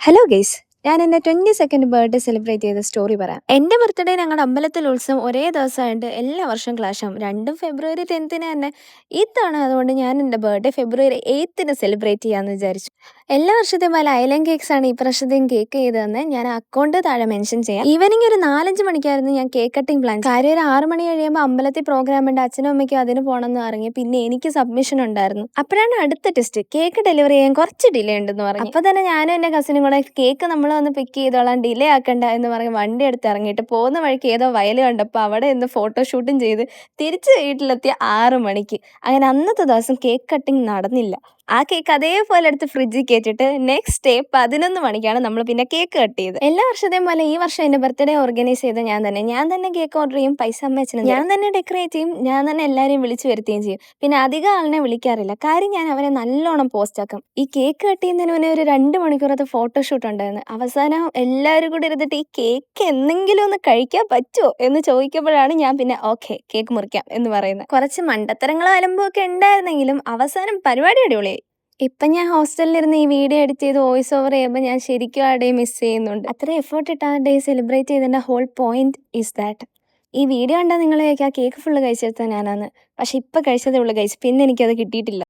Hello guys, ഞാൻ എൻ്റെ 22nd birthday celebrate ചെയ്ത സ്റ്റോറി പറയാം. എൻ്റെ ബർത്ത്ഡേ ഞങ്ങളുടെ അമ്പലത്തിൽ ഉത്സവം ഒരേ ദിവസമായിട്ട് എല്ലാ വർഷവും ക്ലാഷ് ആവും. രണ്ടും ഫെബ്രുവരി 10ന് തന്നെ. ഇത്തവണ അതുകൊണ്ട് ഞാൻ എൻ്റെ ബർത്ത്ഡേ ഫെബ്രുവരി 8ന് സെലിബ്രേറ്റ് ചെയ്യാമെന്ന് വിചാരിച്ചു. എല്ലാ വർഷത്തെയും പോലെ ഐലൻഡ് കേക്ക്സ് ആണ് ഈ പ്രാവശ്യത്തെയും കേക്ക് ചെയ്തതെന്ന് ഞാൻ അക്കൗണ്ട് താഴെ മെൻഷൻ ചെയ്യാം. ഈവനിങ് ഒരു 4-5 മണിക്കായിരുന്നു ഞാൻ കേക്ക് കട്ടിങ് പ്ലാൻ. കാര്യം ഒരു 6 മണി കഴിയുമ്പോൾ അമ്പലത്തിൽ പ്രോഗ്രാം ഉണ്ട്, അച്ഛനും അമ്മയ്ക്കും അതിന് പോകണമെന്ന് പറഞ്ഞു. പിന്നെ എനിക്ക് സബ്മിഷൻ ഉണ്ടായിരുന്നു. അപ്പോഴാണ് അടുത്ത ടെസ്റ്റ്, കേക്ക് ഡെലിവറി ചെയ്യാൻ കുറച്ച് ഡിലേ ഉണ്ടെന്ന് പറഞ്ഞു. അപ്പോൾ തന്നെ ഞാനും എൻ്റെ കസിനും കൂടെ കേക്ക് നമ്മൾ വന്ന് പിക്ക് ചെയ്തോളാം, ഡിലേ ആക്കണ്ട എന്ന് പറഞ്ഞ് വണ്ടി എടുത്ത് ഇറങ്ങിയിട്ട് പോകുന്ന വഴിക്ക് ഏതോ വയൽ കണ്ടപ്പോൾ അവിടെ നിന്ന് ഫോട്ടോഷൂട്ടും ചെയ്ത് തിരിച്ച് വീട്ടിലെത്തിയ 6 മണിക്ക്. അങ്ങനെ അന്നത്തെ ദിവസം കേക്ക് കട്ടിങ് നടന്നില്ല. ആ കേക്ക് അതേപോലെ എടുത്ത് ഫ്രിഡ്ജിൽ കയറ്റിട്ട് നെക്സ്റ്റ് ഡേ 11 മണിക്കാണ് നമ്മൾ പിന്നെ കേക്ക് കട്ട് ചെയ്തത്. എല്ലാ വർഷത്തെയും പോലെ ഈ വർഷം എൻ്റെ ബർത്ത്ഡേ ഓർഗനൈസ് ചെയ്ത് ഞാൻ തന്നെ കേക്ക് ഓർഡർ ചെയ്യും, പൈസ അമ്മച്ചനും ഞാൻ തന്നെ ഡെക്കറേറ്റ് ചെയ്യും, ഞാൻ തന്നെ എല്ലാവരെയും വിളിച്ചു വരുത്തുകയും ചെയ്യും. പിന്നെ അധികം ആളിനെ വിളിക്കാറില്ല, കാര്യം ഞാൻ അവരെ നല്ലോണം പോസ്റ്റ് ആക്കും. ഈ കേക്ക് കട്ട് ചെയ്യുന്നതിന് മുന്നേ ഒരു 2 മണിക്കൂറത്തെ ഫോട്ടോഷൂട്ട് ഉണ്ടായിരുന്നു. അവസാനം എല്ലാവരും കൂടി ഇരുന്നിട്ട് ഈ കേക്ക് എന്തെങ്കിലും ഒന്ന് കഴിക്കാൻ പറ്റുമോ എന്ന് ചോദിക്കുമ്പോഴാണ് ഞാൻ പിന്നെ ഓക്കെ കേക്ക് മുറിക്കാം എന്ന് പറയുന്നത്. കുറച്ച് മണ്ടത്തരങ്ങളും അലമ്പും ഒക്കെ ഉണ്ടായിരുന്നെങ്കിലും അവസാനം പരിപാടി അടിപൊളിയായി. ഇപ്പം ഞാൻ ഹോസ്റ്റലിലിരുന്ന് ഈ വീഡിയോ എഡിറ്റ് ചെയ്ത് വോയിസ് ഓവർ ചെയ്യുമ്പോൾ ഞാൻ ശരിക്കും ആ ഡേ മിസ് ചെയ്യുന്നുണ്ട്. അത്രയും എഫേർട്ട് ഇട്ട് ആ ഡേ സെലിബ്രേറ്റ് ചെയ്തതിൻ്റെ ഹോൾ പോയിന്റ് ഈസ് ദാറ്റ്. ഈ വീഡിയോ കണ്ടാൽ നിങ്ങൾ ആ കേക്ക് ഫുള്ള് കഴിച്ചെടുത്താൽ ഞാനാണ്, പക്ഷെ ഇപ്പം കഴിച്ചതേ ഉള്ളൂ കഴിച്ച്, പിന്നെ എനിക്കത് കിട്ടിയിട്ടില്ല.